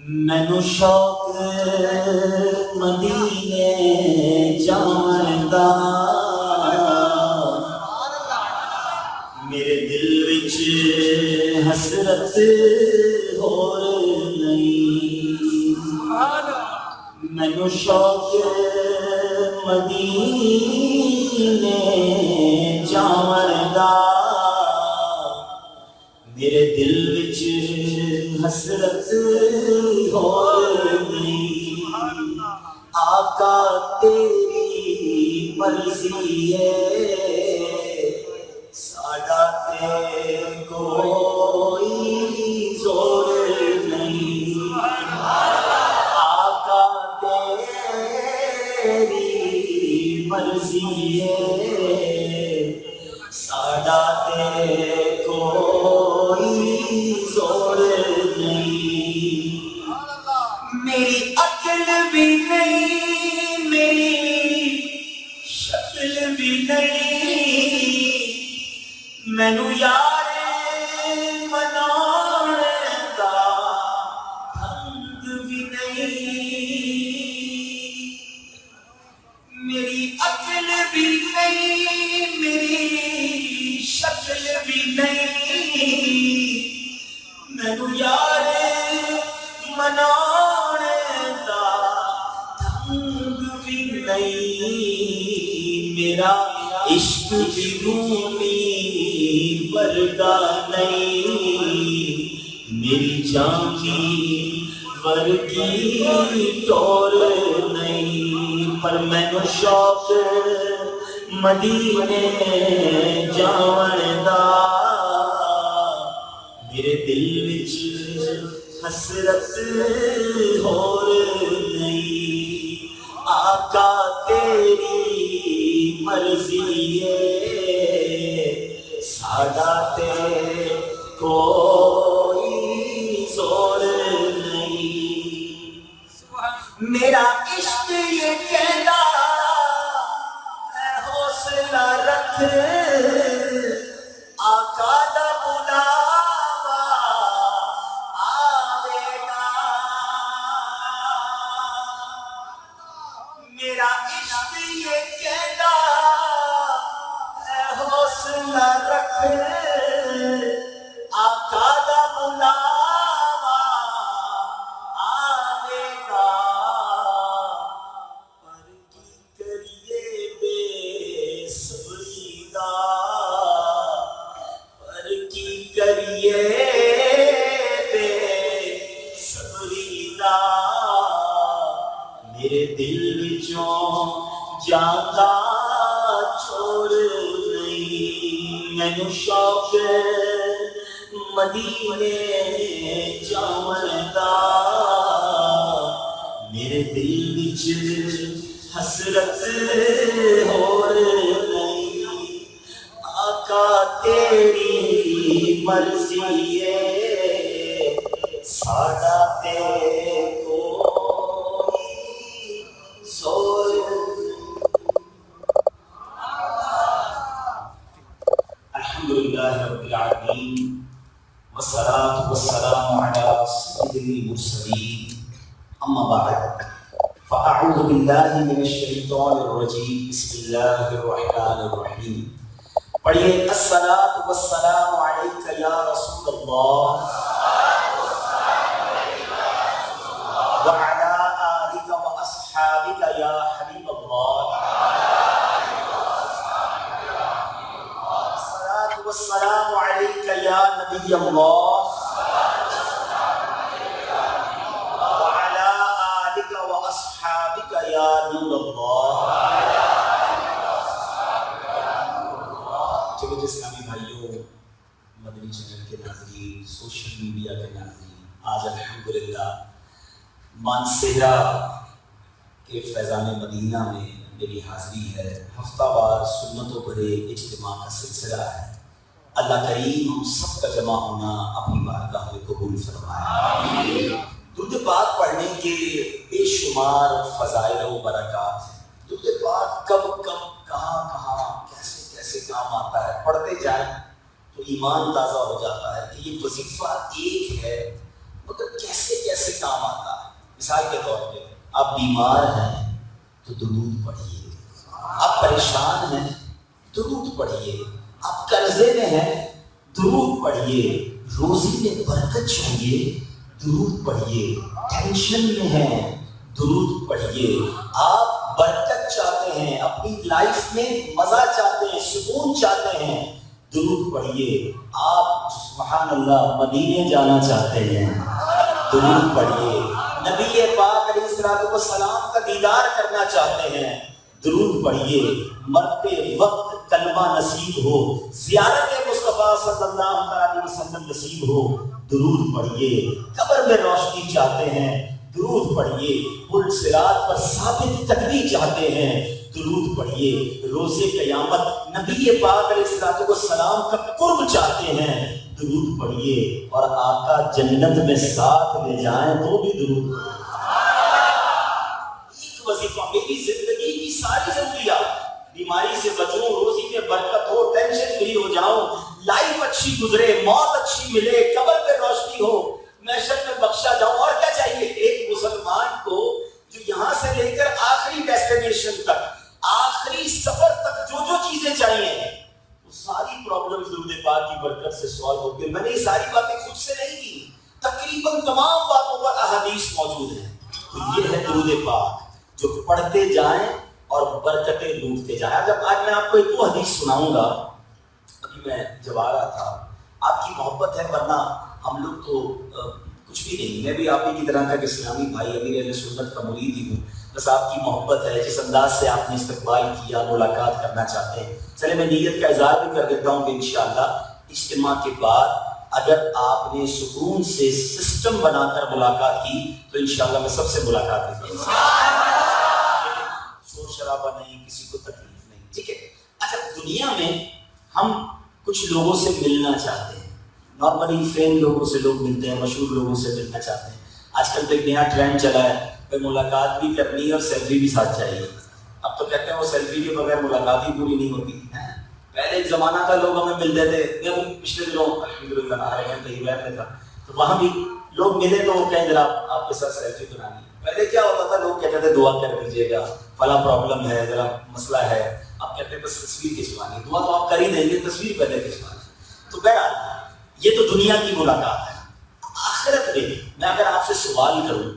مینو شوق مدینے جان دا، میرے دل وچ حسرت ہور نہیں۔ مینو شوق مدینے جان دا، میرے دل وچ حسرت ہور نہیں۔ آقا تیری مرضی ہے، ساڈا تے کوئی زور نہیں۔ آقا تیری مرضی ہے، ساڈا تے کوئی زور نہیں۔ میری عقل بھی نہیں، میری شکل بھی نہیں، مینو یار منانے دا ڈھنگ بھی نہیں۔ میری عقل بھی نہیں، میری شکل بھی نہیں، مینو یار منانے دا ڈھنگ بھی نہیں۔ میرا عشق بھی رومی ورگا نہیں، میری جان کی ورگی ٹور نہیں۔ پر مینو شوق مدینے جان دا، میرے دل وچ حسرت ہور نہیں۔ آقا تیری مرضی ہے، ساڈا تے کوئی زور نہیں۔ میرا عشق یہ کہنا اے حوصلہ رکھ، آقا دا بلاوا آوے گا۔ میرا عشق یہ کہنا اے حوصلہ رکھ، آقا دا بلاوا آوے گا۔ پر کی کریے بے صبری دا، پر کی کریے بے صبری دا، میرے دل وچوں جاتا چھوڑ نہیں۔ مینو شوق مدینے جان دا، میرے دل وچ حسرت ہور نہیں۔ آقا تیری مرضی ہے، ساڈا تے کوئی زور نہیں۔ الحمدللہ رب العالمین، والصلاة والسلام على سید المرسلین، اما بعد فاعوذ باللہ من الشیطان الرجیم، بسم اللہ الرحمن الرحیم۔ پڑھیے الصلاة والسلام علیک یا رسول اللہ وعلی آلک واصحابک یا حبیب اللہ۔ والسلام علیک یا نبی اللہ وعلی آلک واصحابک یا نور اللہ۔ چلو اسلامی بھائیوں، مدنی چینل کے ناظرین، سوشل میڈیا کے ناظرین، آج الحمدللہ مانسہرہ کے فیضان مدینہ میں میری حاضری ہے۔ ہفتہ وار سنتوں بھرے اجتماع کا سلسلہ ہے۔ اللہ کریم ہم سب کا جمع ہونا اپنی بارگاہ میں قبول فرمائے۔ درود پاک پڑھنے کے بے شمار فضائل و برکات ہیں۔ درود پاک کب کب کہاں کہاں کیسے کیسے کام آتا ہے، پڑھتے جائیں تو ایمان تازہ ہو جاتا ہے کہ یہ وظیفہ ایک ہے مگر کیسے کیسے کام آتا ہے. مثال کے طور پہ آپ بیمار ہیں تو درود پڑھیے, آپ پریشان ہیں درود پڑھیے, آپ قرضے میں ہیں درود پڑھیے, روزی میں برکت چاہیے درود پڑھیے, ٹینشن میں ہیں درود پڑھیے, آپ برکت چاہتے ہیں, اپنی لائف میں مزہ چاہتے ہیں, سکون چاہتے ہیں درود پڑھیے, آپ سبحان اللہ مدینے جانا چاہتے ہیں درود پڑھیے, نبی پاک علیہ الصلوۃ والسلام کا دیدار کرنا چاہتے ہیں درود پڑھیے, مرتے وقت کلمہ نصیب ہو, زیارت مصطفیٰ صلی اللہ علیہ وسلم نصیب ہو درود پڑھیے, قبر میں روشنی چاہتے ہیں درود پڑھیے, پل صراط پر ثابت قدمی چاہتے ہیں درود پڑھیے, روز قیامت نبی پاک علیہ الصلوۃ والسلام کا قرب چاہتے ہیں درود پڑھیے, اور آقا جنت میں ساتھ لے جائیں تو بھی درود پڑھیے. ایک وظیفہ, میری زندگی کی ساری ضروریات, بیماری سے بچوں, روزی میں برکت ہو, ٹینشن فری ہو جاؤں, لائف اچھی گزرے, موت اچھی ملے, قبر پہ روشنی ہو, محشر میں بخشا جاؤں, اور کیا چاہیے ایک مسلمان کو جو یہاں سے لے کر آخری ڈیسٹینیشن تک, آخری سفر تک جو جو چیزیں چاہیے وہ ساری پرابلمز درود پاک کی برکت سے سالو ہو گئی. میں نے یہ ساری باتیں خود سے نہیں کی, تقریباً تمام باتوں پر احادیث موجود ہیں. تو یہ ہے درود پاک جو پڑھتے جائیں اور برکتیں لوٹتے جائیں. جب آج میں آپ کو ایک وہ حدیث سناؤں گا, ابھی میں جب آ رہا تھا, آپ کی محبت ہے, ورنہ ہم لوگ تو کچھ بھی نہیں, میں بھی آپ ہی کی طرح کا اسلامی بھائی امیر اہل سنت کا مرید ہی ہوں, بس آپ کی محبت ہے, جس انداز سے آپ نے استقبال کیا, ملاقات کرنا چاہتے ہیں. چلے میں نیت کا اظہار بھی کر دیتا ہوں کہ انشاءاللہ اجتماع کے بعد اگر آپ نے سکون سے سسٹم بنا کر ملاقات کی تو انشاءاللہ میں سب سے ملاقات کروں گا, شور شرابہ نہیں, کسی کو تکلیف نہیں, ٹھیک ہے. اچھا, دنیا میں ہم کچھ لوگوں سے ملنا چاہتے ہیں, نارملی فیم لوگوں سے لوگ ملتے ہیں, مشہور لوگوں سے ملنا چاہتے ہیں. آج کل تو ایک نیا ٹرینڈ چلا ہے کہ ملاقات بھی کرنی ہے اور سیلفی بھی ساتھ چاہیے. اب تو کہتے ہیں وہ سیلفی کے بغیر ملاقات ہی پوری نہیں ہوتی. پہلے ایک زمانہ تھا لوگ ہمیں ملتے تھے, میں پچھلے دنوں الحمدللہ آ رہے ہیں کہیں میں تھا تو وہاں بھی لوگ ملے تو وہ کہیں ذرا آپ کے ساتھ سیلفی بنانی. پہلے کیا ہوتا تھا, لوگ کہتے تھے دعا کر دیجیے گا, فلاں پرابلم ہے, ذرا مسئلہ ہے, آپ کہتے ہیں بس تصویر کھنچوانی, دعا تو آپ کر ہی دیں گے, تصویر پہلے کھنچوانی. تو بہرحال یہ تو دنیا کی ملاقات ہے. آخرت میں اگر آپ سے سوال کروں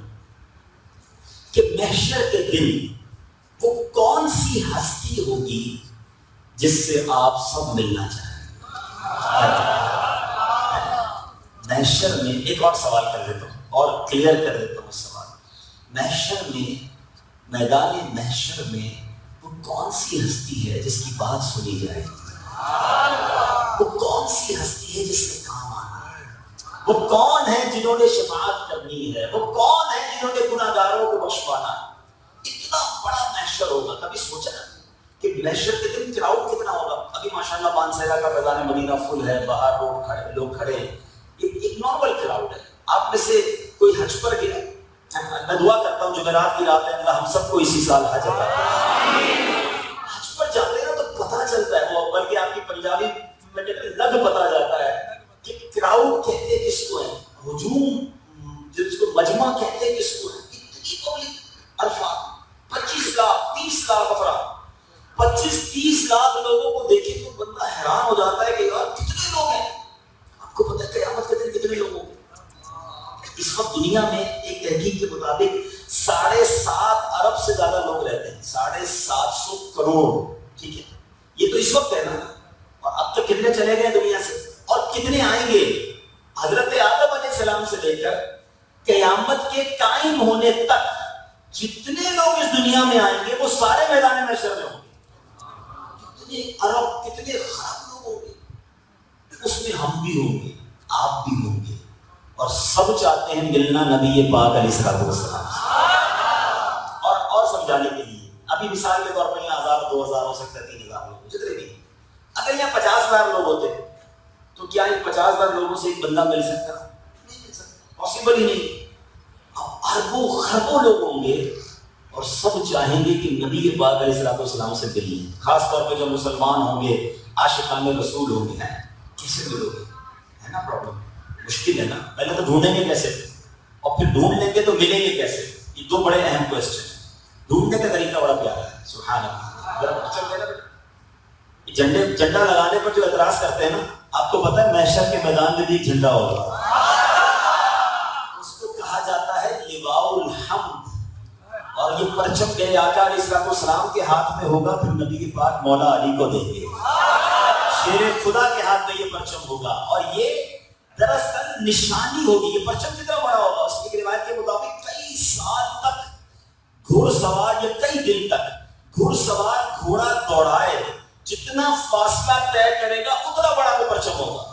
کہ محشر کے دن وہ کون سی ہستی ہوگی جس سے آپ سب ملنا چاہیں؟ محشر میں ایک اور سوال کر دیتا ہوں اور کلیئر کر دیتا ہوں سوال. محشر میں, میدان محشر میں وہ کون سی ہستی ہے جس کی بات سنی جائے؟ وہ کون سی ہستی ہے جس کے کام آنا ہے؟ وہ کون ہے جنہوں نے شفاعت کرنی ہے؟ وہ کون ہے جنہوں نے گناہگاروں کو بخشوانا ہے؟ اتنا بڑا محشر ہوگا. کبھی سوچا کہ محشر کے دن کراؤڈ کتنا ہوگا؟ ابھی ماشاءاللہ پانسیرا کا فیضان مدینہ فل ہے, باہر لوگ کھڑے ہیں, ایک نارمل کراؤڈ ہے. آپ میں سے کوئی حج پر گیا؟ میں دعا کرتا ہوں جمعرات کی رات ہے, اللہ ہم سب کو اسی سال حج عطا کرے. حج پر جاتے ہیں نا تو پتہ چلتا ہے, وہ بلکہ آپ کی پنجابی میں لگ پتہ جاتا ہے کہ کراؤڈ کہتے کس کو ہے, ہجوم جس کو مجمع کہتے کس کو ہے. اتنی پبلک, الفاظ 25 لاکھ 30 لاکھ افراد, 25-30 لاکھ لوگوں کو دیکھے تو بندہ حیران ہو جاتا ہے کہ یار کتنے لوگ ہیں. آپ کو پتہ ہے قیامت کے دن کتنے لوگ ہوں گے؟ اس وقت دنیا میں ایک تحقیق کے مطابق 7.5 ارب سے زیادہ لوگ رہتے ہیں, 750 کروڑ. ٹھیک ہے, یہ تو اس وقت ہے نا, اور اب تک کتنے چلے گئے دنیا سے اور کتنے آئیں گے؟ حضرت آدم علیہ السلام سے لے کر قیامت کے قائم ہونے تک جتنے لوگ اس دنیا میں آئیں گے وہ سارے میدان محشر میں ہوں گے. کتنے ارب, کتنے خراب لوگ ہوں گے, اس میں ہم بھی ہوں گے, آپ بھی ہوں گے, اور سب چاہتے ہیں ملنا نبی پاک علیہ السلام سے. اور سمجھانے کے لیے ابھی مثال کے طور پر یہاں 1000-2000 ہو سکتا ہے, 3000 لوگ, جتنے بھی. اگر یہاں 50,000 لوگ ہوتے تو کیا ان 50,000 لوگوں سے ایک بندہ مل سکتا؟ نہیں مل سکتا, پاسبل ہی نہیں. اب اربوں خربوں لوگ ہوں گے اور سب چاہیں گے کہ نبی پاک علیہ السلام سے ملیں. خاص طور پہ جو مسلمان ہوں گے, عاشقان رسول ہوں گے, کیسے ملو گے؟ ہے نا پرابلم, مشکل ہے نا. پہلے تو ڈھونڈیں گے کیسے, اور پھر ڈھونڈ لیں گے تو ملیں گے کیسے؟ یہ دو بڑے اہم کوسچن ہیں. ڈھونڈنے کا طریقہ بڑا پیارا ہے. سبحان اللہ. جھنڈا لگانے پر جو اعتراض کرتے ہیں نا، آپ کو پتا ہے محشر کے میدان میں بھی ایک جھنڈا ہوگا، اس کو کہا جاتا ہے لواء الحمد. اور یہ پرچم میرے آقا علیہ السلام کے ہاتھ میں ہوگا، پھر نبی پاک مولا علی کو دیں گے. شیر خدا کے ہاتھ میں یہ پرچم ہوگا، اور یہ دراصل نشانی ہوگی. یہ پرچم کتنا بڑا ہوگا؟ اس کی روایت کے مطابق کئی سال تک گھوڑ سوار یا کئی دن تک گھوڑ سوار گھوڑا دوڑائے، جتنا فاصلہ طے کرے گا اتنا بڑا وہ پرچم ہوگا.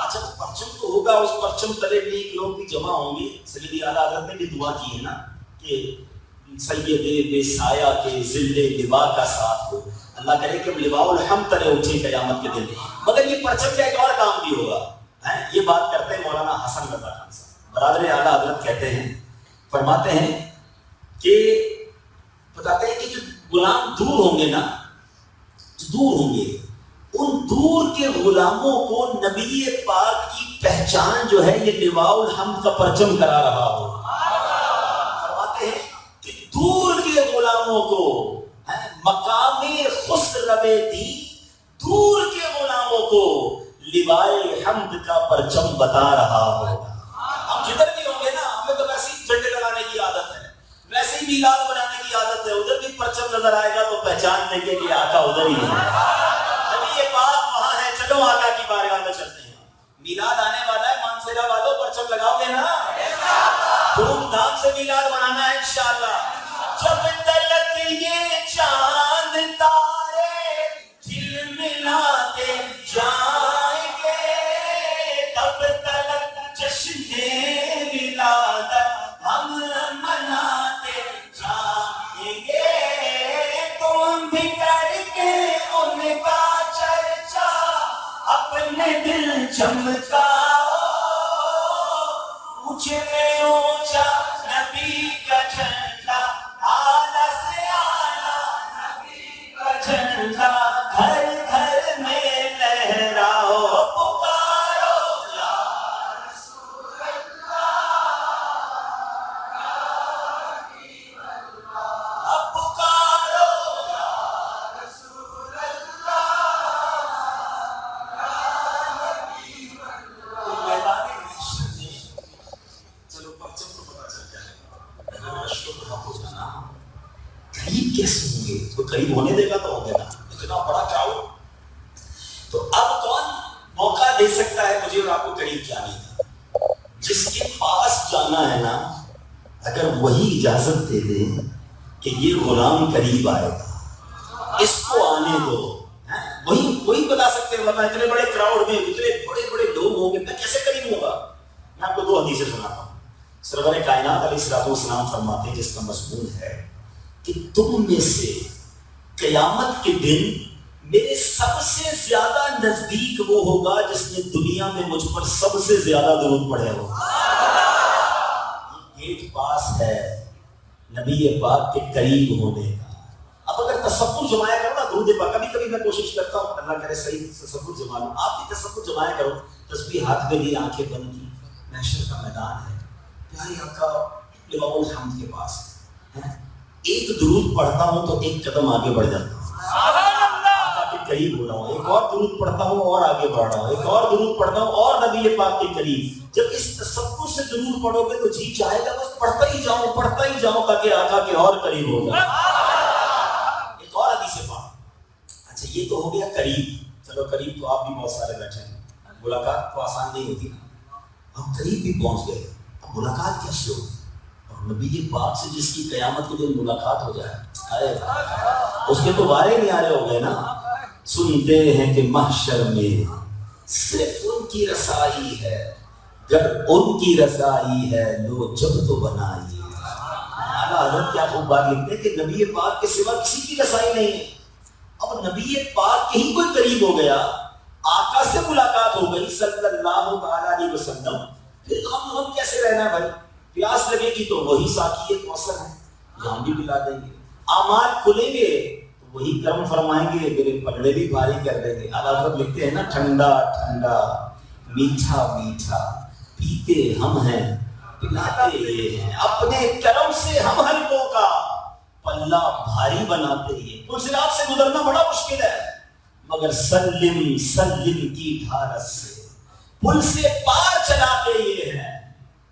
اچھا پرچم تو ہوگا، اس پرچم تلے نیک لوگ بھی جمع ہوں گے. سیدی اعلیٰ حضرت نے بھی دعا کی ہے نا کہ سید بے سایہ کے ذل لوا کا ساتھ ہو. اللہ کرے کہ لواء الحمد تلے اٹھے قیامت کے دن. مگر یہ پرچم کا ایک اور کام بھی ہوگا. یہ بات کرتے ہیں مولانا حسن رضا خان صاحب، برادر اعلیٰ حضرت کہتے ہیں، فرماتے ہیں کہ بتاتے ہیں کہ جو غلام دور ہوں گے نا، دور ہوں گے، ان دور کے غلاموں کو نبی پاک کی پہچان جو ہے یہ لواء الحمد کا پرچم کرا رہا ہو. فرماتے ہیں کہ دور کے غلاموں کو مقام خسرو دی، دور کے غلاموں کو لواء حمد کا پرچم بتا رہا ہوگا. ہم جدھر بھی ہوں گے نا، ہمیں تو ویسے ہی جھنڈے لگانے کی عادت ہے، ویسے ہی میلاد بنانے کی عادت ہے. ادھر بھی پرچم نظر آئے گا تو پہچان لیں گے کہ آقا ادھر ہی ہے. نبی پاک وہاں ہے، چلو آقا کی بارگاہ میں چلتے ہیں. میلاد آنے والا ہے، مانسیرا والوں پرچم لگاؤ گے نا؟ دھوم دھام سے میلاد منانا ہے انشاءاللہ. جب تلک یہ چاند تارے جھلملاتے جائیں گے، تب تلک جشن ولادت ہم مناتے جائیں گے. تم بھی کر کے ان کا چرچا اپنے دل چمکاؤ، اونچے میں اونچا نبی کا جھنڈا، اعلیٰ سے اعلیٰ نبی کا جھنڈا، گھر گھر میں لہراؤ، پکارو یا رسول اللہ، اب پکارو یا رسول اللہ. میدان محشر میں چلو پرچم تو پتا چل جائے گا، اگر رشک و بھاپ ہو جانا قریب کیسے ہوں گے؟ تو قریب ہونے دے گا تو ہو گیا نا، اتنا بڑا کراؤڈ. تو اب کون موقع دے سکتا ہے مجھے اور آپ کو قریب جانے کا؟ جس کے پاس جانا ہے نا، اگر وہی اجازت دے دے کہ یہ غلام قریب آئے گا، اس کو آنے دو، وہی بتا سکتے ہیں. ورنہ اتنے بڑے کراؤڈ میں اتنے بڑے بڑے لوگ ہوں گے، میں کیسے قریب ہوں گا؟ میں آپ کو دو حدیثیں سناتا ہوں. سرور کائنات علیہ السلام فرماتے ہیں، جس کا مضمون ہے کہ تم میں سے قیامت کے دن میرے سب سے زیادہ نزدیک وہ ہوگا جس نے دنیا میں مجھ پر سب سے زیادہ درود پڑھے ہو. یہ گیٹ پاس ہے نبی پاک کے قریب ہونے کا. اب اگر تصور جمایا کرو نا درود پاک، کبھی کبھی میں کوشش کرتا ہوں، اللہ کرے صحیح تصور جما لوں. آپ بھی تصور جمایا کرو، تسبیح ہاتھ میں لی، آنکھیں بند کی، محشر کا میدان ہے، پیارے آقا لواء الحمد کے پاس ہے. ایک درود پڑھتا ہوں تو ایک قدم آگے بڑھ جاتا ہوں، آقا کے قریب ہو رہا ہوں. ایک اور درود پڑھتا ہوں اور آگے بڑھ رہا ہوں، ایک اور درود پڑھتا ہوں اور نبی پاک کے قریب. جب اس تصور سے درود پڑھو گے تو جی چاہے گا بس پڑھتا ہی جاؤں تاکہ آقا کے اور قریب ہو جائے. ایک اور حدیث پاک. اچھا یہ تو ہو گیا قریب. چلو قریب تو آپ بھی بہت سارے بیٹھے ہیں، ملاقات تو آسان نہیں ہوتی نا. ہم قریب بھی پہنچ گئے، اب ملاقات کیسے ہوگی؟ اور نبی پاک سے جس کی قیامت کے دن ملاقات ہو جائے، اس کے تو وارے نہیں آ رہے ہو گئے نا. سنتے ہیں کہ محشر میں صرف ان کی رسائی ہے، گر ان کی رسائی ہے لو جب تو بنائی. اعلیٰ حضرت کیا خوب بات لکھتے ہیں کہ نبی پاک کے سوا کسی کی رسائی نہیں ہے. اب نبی پاک کے ہی کوئی قریب ہو گیا، آقا سے ملاقات ہو گئی صلی اللہ تعالیٰ علیہ وسلم، پھر ہم کیسے رہنا بھائی؟ پیاس لگے گی تو وہی ساقی کوثر ہے، ہم بھی پلا دیں گے. اعمال کھلیں گے تو وہی کرم فرمائیں گے، میرے پلڑے بھی بھاری کر دیں گے. اعلیٰ حضرت لکھتے ہیں نا، ٹھنڈا ٹھنڈا میٹھا میٹھا پیتے ہم ہیں پلاتے یہ ہیں، اپنے کرم سے ہم حلقوں کا پلہ بھاری بناتے ہیں۔ پل صراط سے گزرنا بڑا مشکل ہے، مگر سلم سلم کی ڈھارس سے پل سے پار چلاتے یہ ہیں۔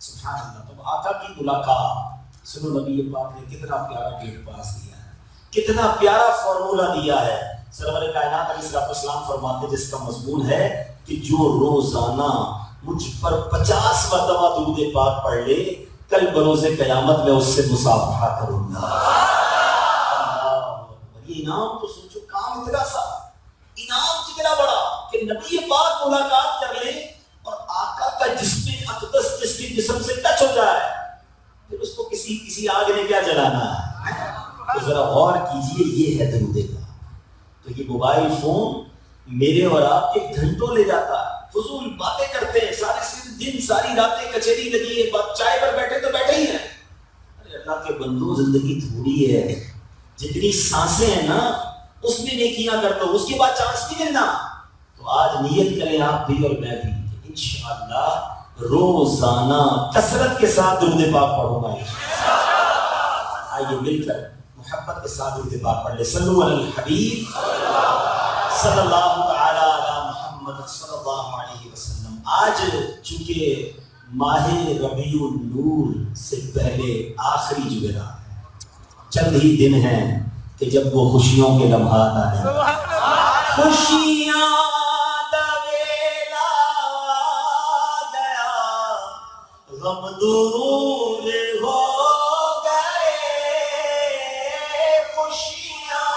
سبحان اللہ۔ تو آقا کی ملاقات، سنو نبی پاک نے کتنا پیارا گیٹ پاس دیا ہے، کتنا پیارا فارمولا دیا ہے۔ سرور کائنات علیہ السلام فرماتے جس کا مضمون ہے کہ جو روزانہ مجھ پر 50 مرتبہ درود پاک پڑھ لے، کل بروز قیامت میں اس سے مصافحہ کروں گا۔ یہ انعام تو سوچو، کام اتنا سا، انعام کتنا بڑا کہ نبی پاک ملاقات کر لے اور آقا کا جسم اقدس جس کے جسم سے ٹچ ہو جائے، پھر اس کو کسی آگ نے کیا جلانا ہے؟ تو ذرا غور کیجئے، یہ ہے درود پاک۔ تو یہ موبائل فون میرے اور آپ کے گھنٹوں لے جاتا ہے، فضول باتیں کرتے ہیں، سارے دن ساری راتیں کچہری لگی ہے، چائے پر بیٹھے تو بیٹھے ہی ہیں۔ ارے اللہ کے بندو، زندگی تھوڑی ہے، جتنی سانسیں ہیں نا اس میں نیکیاں کر دو، اس کے بعد چانس نہیں ملنا۔ تو آج نیت کریں آپ بھی اور میں بھی کہ انشاءاللہ روزانہ کثرت کے ساتھ درود پاک پڑھوں گا۔ آئیے مل کر محبت کے ساتھ درود پاک پڑھ لیں۔ صلو علی الحبیب صلی اللہ تعالی علی محمد صلی اللہ علیہ وسلم۔ آج چونکہ ماہ ربیع النور سے پہلے آخری جمعرات ہے، چند ہی دن ہیں کہ جب وہ خوشیوں کے لمحات آ جائیں۔ خوشیاں دا ویلا گیا، غم دور ہو گئے، خوشیاں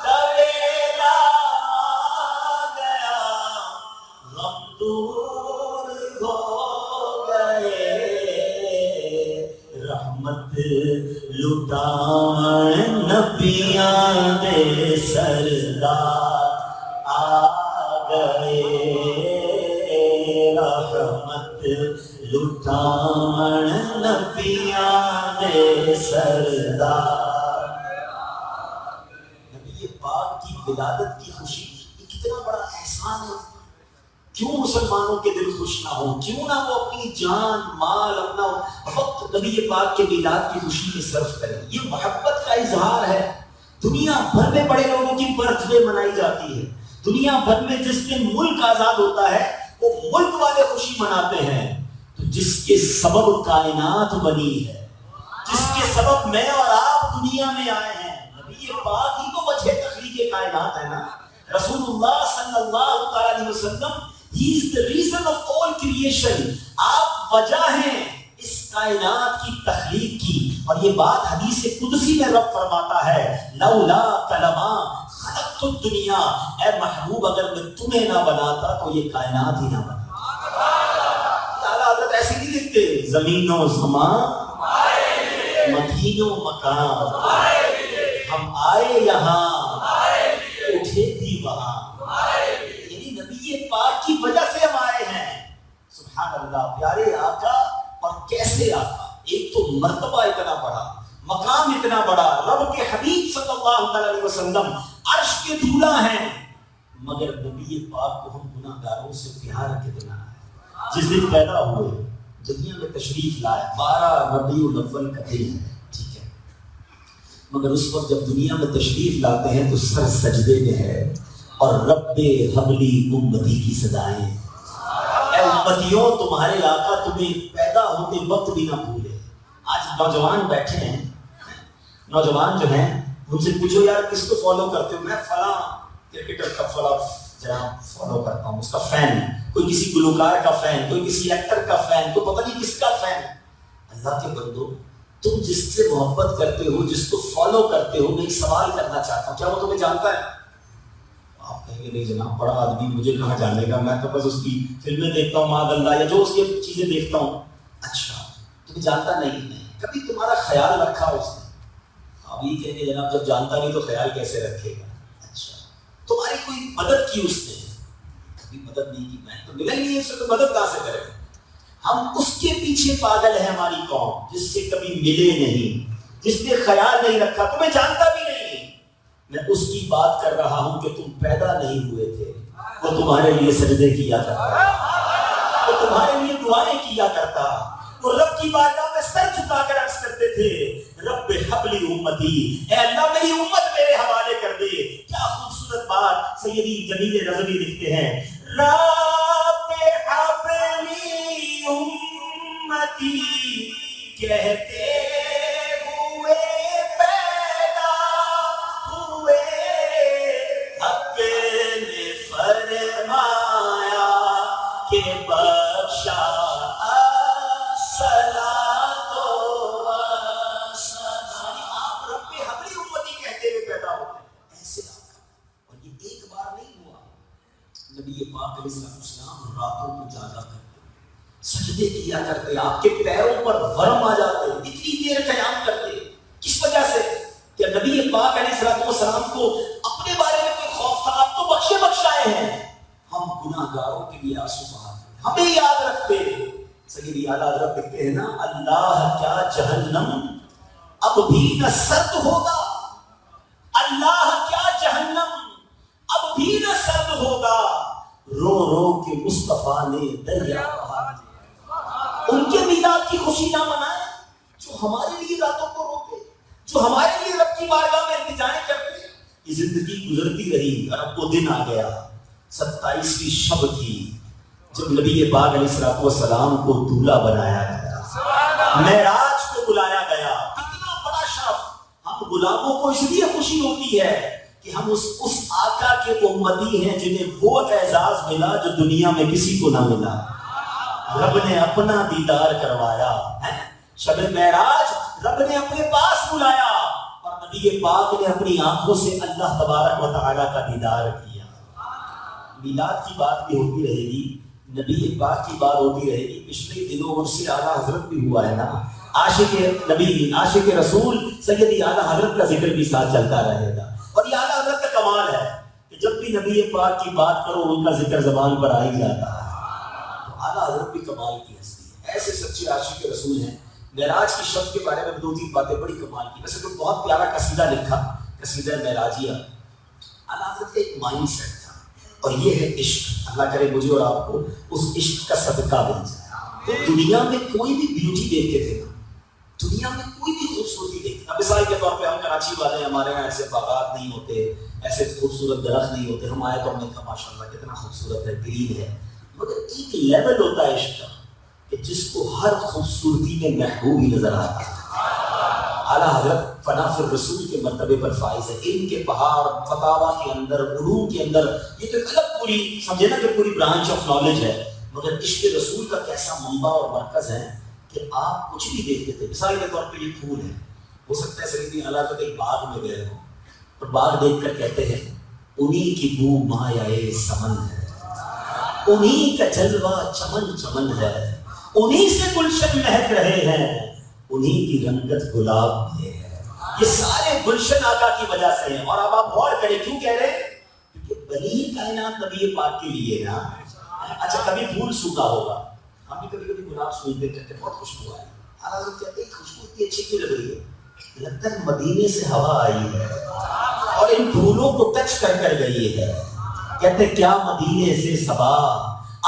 دا ویلا گیا، غم دور ہو گئے، رحمت لٹائیں نبیاں دے سردار آ گئے، رحمت لٹائیں نبیاں دے سردار۔ نبی پاک کی ولادت کی خوشی یہ کتنا بڑا احسان ہے۔ کیوں مسلمانوں کے دل خوش نہ ہوں؟ کیوں نہ وہ اپنی جان مال اپنا وقت نبی پاک کے میلاد کی خوشی میں صرف کریں؟ یہ محبت کا اظہار ہے۔ دنیا بھر میں بڑے لوگوں کی برتھ ڈے منائی جاتی ہے، دنیا بھر میں جس دن ملک آزاد ہوتا ہے وہ ملک والے خوشی مناتے ہیں۔ تو جس کے سبب کائنات بنی ہے، جس کے سبب میں اور آپ دنیا میں آئے ہیں، نبی پاک ہی تو وجہ تخلیق کائنات ہے نا۔ رسول اللہ صلی اللہ علیہ وسلم He is the reason of all creation۔ آپ وجہ ہیں اس کائنات کی تخلیق کی، اور یہ بات حدیث قدسی میں رب فرماتا ہے لولا کلما خلقت الدنیا، اے محبوب اگر میں تمہیں نہ بناتا تو یہ کائنات ہی نہ بناتا۔ اعلیٰ حضرت ایسے نہیں لکھتے زمین و زمان مکین و مکان، ہم آئے یہاں اٹھے بھی وہاں، پاک کی وجہ سے ہم آئے ہیں۔ سبحان اللہ، پیارے آقا، اور کیسے آقا، ایک تو مرتبہ اتنا بڑا، مقام اتنا بڑا، رب کے حبیب صلی اللہ علیہ وسلم عرش کے دھولا ہیں، مگر نبی پاک کو ہم گناہ گاروں سے پیار کتنا ہے۔ جس دن پیدا ہوئے دنیا میں تشریف لائے، 12 ربیع الاول کا دن ہے، ٹھیک ہے، مگر اس وقت جب دنیا میں تشریف لاتے ہیں تو سر سجدے میں ہے، اور رب حبلی امتی کی صدائیں، اے امتیوں تمہارے آقا تمہیں پیدا ہوتے وقت بھی نہ بھولے۔ آج نوجوان بیٹھے ہیں، نوجوان جو ہیں ان سے پوچھو یار کس کو فالو کرتے ہو؟ میں فلاں کرکٹر کا جناب فالو کرتا ہوں، اس کا فین، کوئی کسی گلوکار کا فین، کوئی کسی ایکٹر کا فین، کوئی پتہ نہیں کس کا فین۔ اللہ کے بندو، تم جس سے محبت کرتے ہو، جس کو فالو کرتے ہو، میں ایک سوال کرنا چاہتا ہوں، کیا وہ تمہیں جانتا ہے؟ آپ کہیں گے نہیں جناب، بڑا آدمی مجھے کہاں جانے گا، میں تو بس اس کی فلمیں دیکھتا ہوں معاذ اللہ، یا جو اس کی چیزیں دیکھتا ہوں۔ اچھا، تمہیں جانتا نہیں، کبھی تمہارا خیال رکھا اس نے؟ آپ یہ کہیں گے جناب جب جانتا نہیں تو خیال کیسے رکھے گا؟ اچھا، تمہاری کوئی مدد کی اس نے؟ کبھی مدد نہیں کی، میں تو ملا ہی نہیں، اس سے تو مدد کہاں سے کرے گا؟ ہم اس کے پیچھے پاگل ہیں، ہماری قوم جس سے کبھی ملے نہیں، جس نے خیال نہیں رکھا، تمہیں جانتا بھی نہیں۔ میں اس کی بات کر رہا ہوں کہ تم پیدا نہیں ہوئے تھے، وہ تمہارے لیے سجدے کیا کرتا، وہ تمہارے لیے دعائیں کیا کرتا، وہ رب کی بارگاہ میں سر جھکا کر عرض کرتے تھے رب حبلی امتی، اے اللہ میری امت میرے حوالے کر دے۔ کیا خوبصورت بات سیدی جمیل رضوی لکھتے ہیں، رب حبلی امتی کہتے ہوئے پیدا ہوئے، حق نے فرمایا کہ بخشا صلاۃ و سلام۔ آپ رب حبلی امتی کہتے ہوئے پیدا ہوتے ہیں، ایسے آپ، اور یہ ایک بار نہیں ہوا۔ نبی پاک علیہ السلام راتوں کو جاگا کرتے، سجدے کیا کرتے، آپ کے پیروں پر ورم آ جاتے، اتنی دیر قیام کرتے۔ کس وجہ سے؟ کہ نبی پاک علیہ السلام کو اپنے بارے میں کوئی خوف تھا، آپ تو بخشے بخشائے ہیں، ہم گناہ گاروں کے لیے آنسو بہاتے، ہمیں یاد رکھتے۔ سیدی اعلیٰ حضرت لکھتے ہیں نا، اللہ کیا جہنم اب بھی نہ سرد ہوگا، اللہ کیا جہنم اب بھی نہ سرد ہوگا، رو رو کے مصطفیٰ نے دریا بہا دیا۔ ان کے میلاد کی خوشی نہ منائیں جو ہمارے لیے راتوں کو روتے، جو ہمارے لیے رب کی بارگاہ میں التجائیں کرتے۔ یہ زندگی گزرتی رہی اور اب وہ دن آ گیا، 27ویں شب تھی جب نبی پاک علیہ السلام کو دولہا بنایا گیا، معراج کو بلایا گیا۔ کتنا بڑا شرف! ہم غلاموں کو اس لیے خوشی ہوتی ہے کہ ہم اس آقا کے امتی ہیں جنہیں وہ اعزاز ملا جو دنیا میں کسی کو نہ ملا۔ رب نے اپنا دیدار کروایا، شب معراج رب نے اپنے پاس بلایا اور نبی پاک نے اپنی آنکھوں سے اللہ تبارک و تعالیٰ کا دیدار کیا۔ میلاد کی بات بھی ہوتی رہے گی، نبی پاک کی بات ہوتی رہے گی۔ پچھلے دنوں اور سے اعلیٰ حضرت بھی ہوا ہے نا، عاشق نبی عاشق رسول سیدی اعلیٰ حضرت کا ذکر بھی ساتھ چلتا رہے گا۔ اور یہ اعلیٰ حضرت کا کمال ہے کہ جب بھی نبی پاک کی بات کرو ان کا ذکر زبان پر آ ہی جاتا ہے۔ اعلیٰ حضرت بھی کمال کی ہستی ہے، ایسے سچے عاشق رسول ہیں۔ معراج کی شب کے بارے میں 2-3 باتیں بڑی کمال کی۔ ویسے تو بہت پیارا قصیدہ لکھا، قصیدہ معراجیہ۔ اعلیٰ حضرت کا ایک مائنڈ سیٹ تھا اور یہ ہے عشق۔ اللہ کرے مجھے اور آپ کو اس عشق کا صدقہ بن جائے۔ تو دنیا میں کوئی بھی بیوٹی دیکھتے تھے نا، دنیا میں کوئی بھی خوبصورتی دیکھتے، اب مثال کے طور پہ ہم کراچی والے ہیں، ہمارے یہاں ایسے باغات نہیں ہوتے، ایسے خوبصورت درخت نہیں ہوتے، ہم آئے تو ہم نے کہا ماشاء اللہ کتنا خوبصورت ہے، گرین ہے۔ مگر ایک لیول ہوتا ہے عشق کا کہ جس کو ہر خوبصورتی میں محبوب ہی نظر آتا ہے۔ اعلیٰ حضرت فنا فی الرسول کے مرتبے پر فائز ہے، علم کے پہاڑ، فتاوا کے اندر، علوم کے اندر، یہ تو ایک الگ پوری سمجھے نا کہ پوری برانچ آف نالج ہے۔ مگر عشق رسول کا کیسا منبع اور مرکز ہے کہ آپ کچھ بھی دیکھتے تھے۔ مثال کے طور پہ یہ پھول ہے، ہو سکتا ہے سیدی اعلیٰ حضرت ایک باغ میں گئے ہوں اور باغ دیکھ کر کہتے ہیں انہی کی بو مایائے سمن ہے، انہی کا جلوہ چمن چمن ہے، انہی سے گلشن مہک رہے ہیں، انہی کی رنگت گلاب میں ہے۔ یہ سارے گلشن آقا کی وجہ سے ہیں۔ اور اب آپ غور کریں کیوں کہہ رہے ہیں؟ کیونکہ بنی کائنات نبی پاک کے لیے نا۔ اچھا کبھی پھول سوکھا ہوگا، ہم بھی کبھی کبھی گلاب سوچتے کہتے ہیں بہت خوشبو آئی، حالانکہ کہتے ہیں خوشبو اتنی اچھی کیوں لگ رہی ہے؟ لگتا ہے مدینے سے ہوا آئی ہے اور ان پھولوں کو ٹچ کر کر گئی ہے۔ کہتے کیا مدینے سے صبا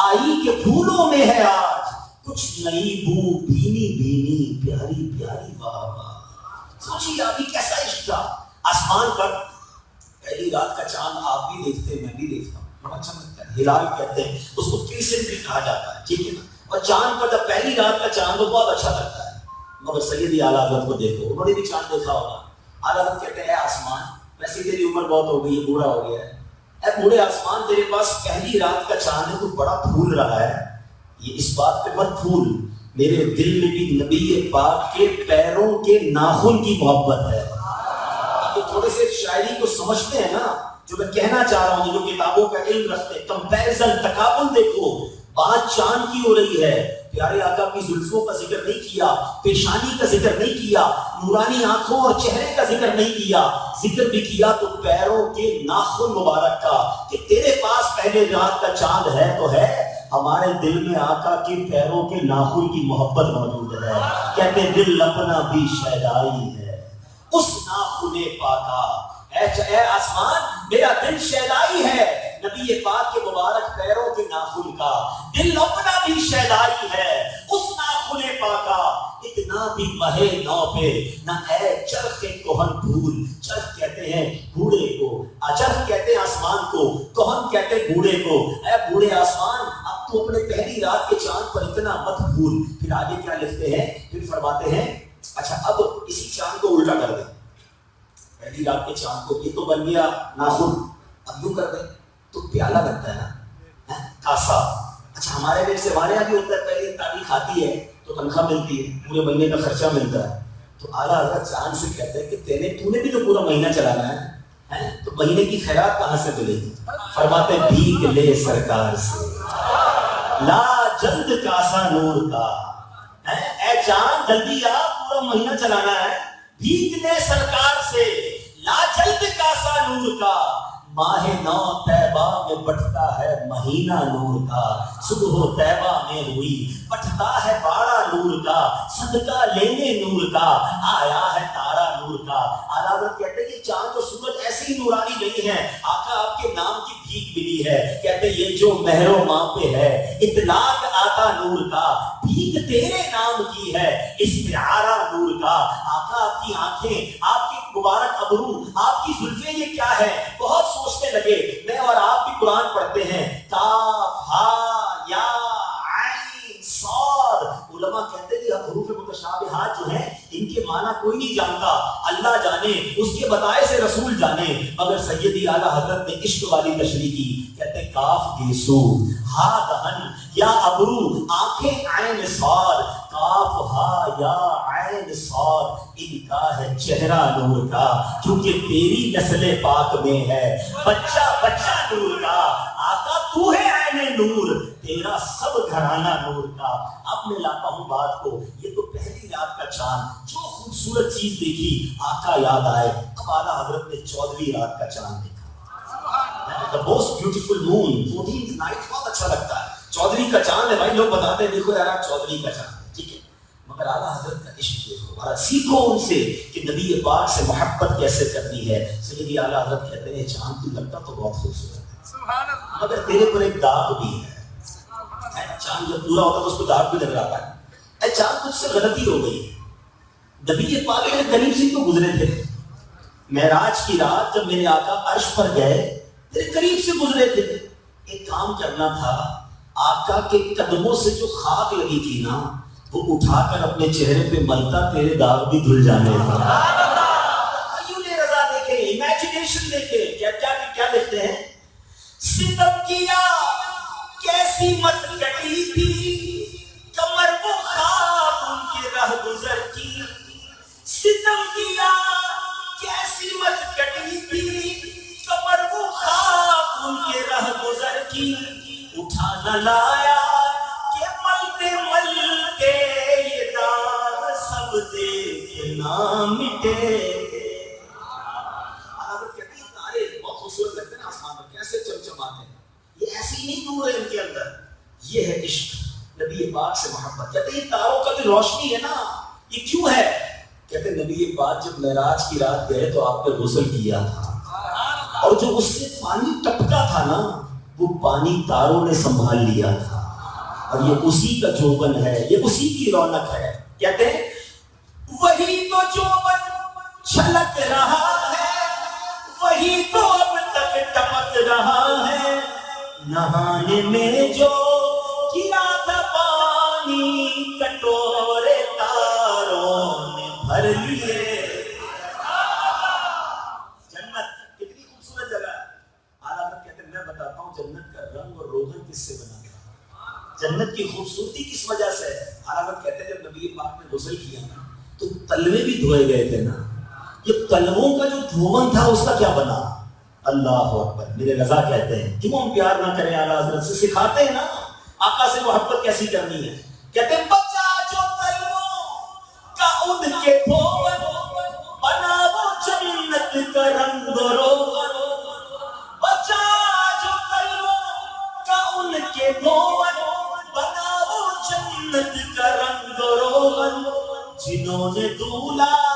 آئی کہ پھولوں میں ہے آج کچھ نئی بو، بھینی بھینی پیاری پیاری واہ واہ۔ سوچیے ابھی کیسا عشق تھا۔ آسمان پر پہلی رات کا چاند آپ بھی دیکھتے ہیں، میں بھی دیکھتا ہوں، بڑا اچھا لگتا ہے، ہلال کہتے ہیں اس کو، کریسنٹ بھی کہا جاتا ہے، ٹھیک ہے نا۔ اور چاند پر جب پہلی رات کا چاند ہو بہت اچھا لگتا ہے۔ مگر سیدی اعلیٰ حضرت کو دیکھو، انہوں نے بھی چاند دیکھا ہوگا۔ اعلیٰ حضرت کہتے ہیں آسمان، ویسے تیری عمر بہت ہو گئی ہے، بوڑھا ہو گیا ہے، اے بوڑھے آسمان تیرے پاس پہلی رات کا چاند ہے، تو بڑا پھول رہا ہے، یہ اس بات پہ مت پھول، میرے دل میں بھی نبی پاک کے پیروں کے ناخن کی محبت ہے۔ تو تھوڑے سے شاعری کو سمجھتے ہیں نا جو میں کہنا چاہ رہا ہوں، جو کتابوں کا علم رکھتے ہیں، کمپیریزن، تقابل دیکھو، بات چاند کی ہو رہی ہے، پیارے آقا کی زلفوں کا ذکر نہیں کیا، پیشانی کا ذکر نہیں کیا، نورانی آنکھوں اور چہرے کا ذکر نہیں کیا، ذکر بھی کیا تو پیروں کے ناخن مبارک کا، کہ تیرے پاس پہلے رات کا چاند ہے تو ہے، ہمارے دل میں آقا کے پیروں کے ناخن کی محبت موجود ہے۔ کہتے دل اپنا بھی شیدائی ہے اس ناخن پاکا، اے آسمان میرا دل شیدائی ہے نبی پاک کے مبارک پیروں کے ناخن کا، دل اپنا بھی شیدائی ہے اس ناخن ناخن پاکا اتنا بھی مہے نو پہ نہ اے چرخ کوہن پھول. چرخ کہتے ہیں بوڑھے کو، چرخ کہتے ہیں آسمان کو، کوہن کہتے ہیں بوڑھے کو. اے بوڑھے آسمان اب تو اپنے پہلی رات کے چاند پر اتنا مت بھول. پھر آگے کیا لکھتے ہیں، پھر فرماتے ہیں اچھا اب اسی چاند کو الٹا کر دیں. پہلی رات کے چاند کو یہ تو بن گیا ناخن، اب یوں کر دیں تو پیالہ لگتا ہے نا، کاسا. اچھا ہمارے لیے سے ہمارے یہاں بھی ہوتا ہے، پہلے تاریخ آتی ہے تو تنخواہ ملتی ہے، پورے مہینے کا خرچہ ملتا ہے. تو اعلیٰ حضرت چاند سے کہتے ہیں کہ تو نے بھی تو پورا مہینہ چلانا ہے تو مہینے کی خیرات کہاں سے ملے گی؟ فرماتے ہیں بھیگ لے سرکار سے لا جلد کاسا نور کا. اے چاند جلدی آ، پورا مہینہ چلانا ہے. بھیگ لے سرکار سے لا جلد کاسا نور کا. ماہ نو طیبہ میں بٹھتا ہے مہینہ نور کا. صبح طیبہ میں ہوئی بٹھتا ہے باڑا نور کا. صدقہ لینے نور کا آیا ہے تارا نور کا. اعلیٰ حضرت کہتے ہیں کہ چاند اور سورج ایسی ہی نورانی نہیں ہے، آقا آپ کے نام کی بھیک ملی ہے. کہتے ہیں یہ جو مہر و ماں پہ ہے اطلاق آتا نور کا. بھیک تیرے نام کی ہے استعارہ نور کا. آقا آپ کی آنکھیں، آپ کے مبارک ابرو، آپ کی زلفیں یہ کیا ہے؟ بہت سوچنے لگے. میں اور آپ بھی قرآن پڑھتے ہیں، کاف ہا یا عین صاد. علماء کہتے ہیں کہ حروف متشابہات جو ہیں ان کے معنی کوئی نہیں جانتا، اللہ جانے، اس کے بتائے سے رسول جانے. مگر سیدی اعلیٰ حضرت نے عشق والی تشریح کی. کہتے ہیں کاف گیسو، ہا دہن، یا ابرو، آنکھیں عین صاد. کاف ہا یا عین صاد، ان کا ہے چہرہ نور کا. کیونکہ تیری نسل پاک میں ہے بچہ بچہ نور کا. آقا تو ہے عین نور، تیرا سب گھرانہ نور کا. اب میں لاتا ہوں بات کو، یہ تو پہلی رات کا چاند، جو خوبصورت چیز دیکھی آقا یاد آئے. اب اعلیٰ حضرت نے 14ویں رات کا چاند دیکھا. The most beautiful moon, 14th night. بہت اچھا لگتا ہے، 14ویں کا چاند ہے بھائی. لوگ بتاتے ہیں دیکھو یار 14ویں کا چاند ہے، ٹھیک ہے. مگر اعلیٰ حضرت کا عشق دیکھو، سیکھو ان سے کہ نبی پاک سے محبت کیسے کرنی ہے. سیدی اعلیٰ حضرت کہتے ہیں چاند تو لگتا تو بہت خوبصورت ہے مگر تیرے پر ایک داغ بھی ہے. چاند جب پورا ہوتا تو اس کو داغ بھی لگ رہا ہے. اے چاند تجھ سے غلطی ہو گئی. نبی پاک کے قریب سے تو گزرے تھے، معراج کی رات جب میرے آقا عرش پر گئے تیرے قریب سے گزرے تھے. ایک کام کرنا تھا، آقا کے قدموں سے جو خاک لگی تھی نا وہ اٹھا کر اپنے چہرے پہ ملتا، تیرے داغ بھی دھل جانے تھا. رضا دیکھیں، امیجنیشن دیکھیں، کیا لکھتے ہیں. ستم کیا کیسی مت کٹی تھی کمر وہ خاک ان کے رہ گزر کی. ستم کیا کیسی مت کٹی تھی کمر وہ خاک ان کے رہ گزر کی. اٹھا نہ لایا کہ ملتے ملتے یہ داغ سب دیکھ نہ مٹے. حضرت کہتے ہیں تارے بہت خوبصورت لگتے ہیں آسمان پر، کیسے چمچماتے ہیں. یہ ایسی نہیں نور ہے ان کے اندر، یہ ہے عشق نبی پاک سے محبت. کہتے ہیں یہ تاروں کا جو روشنی ہے نا یہ کیوں ہے؟ کہتے ہیں نبی پاک جب معراج کی رات گئے تو آپ نے غسل کیا تھا اور جو اس سے پانی ٹپکا تھا نا وہ پانی تاروں نے سنبھال لیا تھا اور یہ اسی کا جوبن ہے، یہ اسی کی رونق ہے. کہتے ہیں وہی تو جوبن چھلک رہا ہے، وہی تو اب تک ٹپک رہا ہے. نہانے میں جو گرا تھا پانی کٹورے تاروں نے بھر لیے. جنت کتنی خوبصورت جگہ ہے. اعلیٰ کہتے ہیں میں بتاتا ہوں جنت کا رنگ اور روغن کس سے بنا تھا، جنت کی خوبصورتی کس وجہ سے ہے. اعلیٰ کہتے ہیں جب نبی پاک نے غسل کیا نا تو تلوے بھی دھوئے گئے تھے نا، یہ تلووں کا جو دھوون تھا اس کا کیا بنا. اللہ اکبر. میرے رضا کہتے ہیں کیوں ہم پیار نہ کریں اعلیٰ حضرت سے، سکھاتے ہیں نا آقا سے محبت کیسی کرنی ہے. کہتے ہیں بچا جو تلووں کا ان کے دھوون بنا وہ جنت کا رنگ و روغن. بچا جو تلووں کا ان کے دھوون بنا وہ جنت کا رنگ و روغن. جنہوں نے دولہا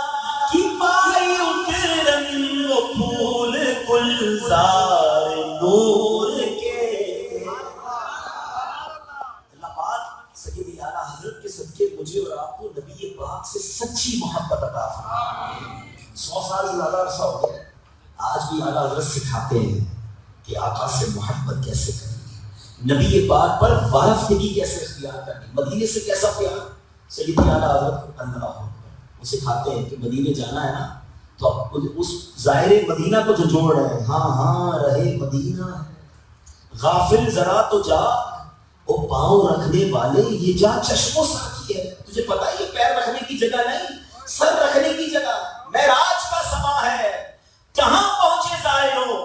کی پائی اکرم وہ پھول گلزار نور کے. اللہ پاک سیدی اعلیٰ حضرت کے صدقے مجھے اور آپ کو نبی پاک سے سچی محبت عطا فرمائے. 100 سال سے زیادہ عرصہ ہو گیا، آج بھی اعلیٰ حضرت سکھاتے ہیں کہ آقا سے محبت کیسے کرنی، نبی پاک پر وارفتگی کیسے اختیار کرنی، مدینے سے کیسا پیار. سیدی اعلیٰ حضرت اللہ وہ سکھاتے ہیں کہ مدینے جانا ہے نا تو آپ اس ظاہر مدینہ کو جو جوڑ رہے ہیں، ہاں ہاں رہے مدینہ ہے، غافل ذرا تو جا وہ پاؤں رکھنے والے، یہ جا چشم و ساقی ہے. تجھے پتا ہے یہ پیر رکھنے کی جگہ نہیں، سر رکھنے کی جگہ، معراج کا سما ہے. کہاں پہنچے زائروں،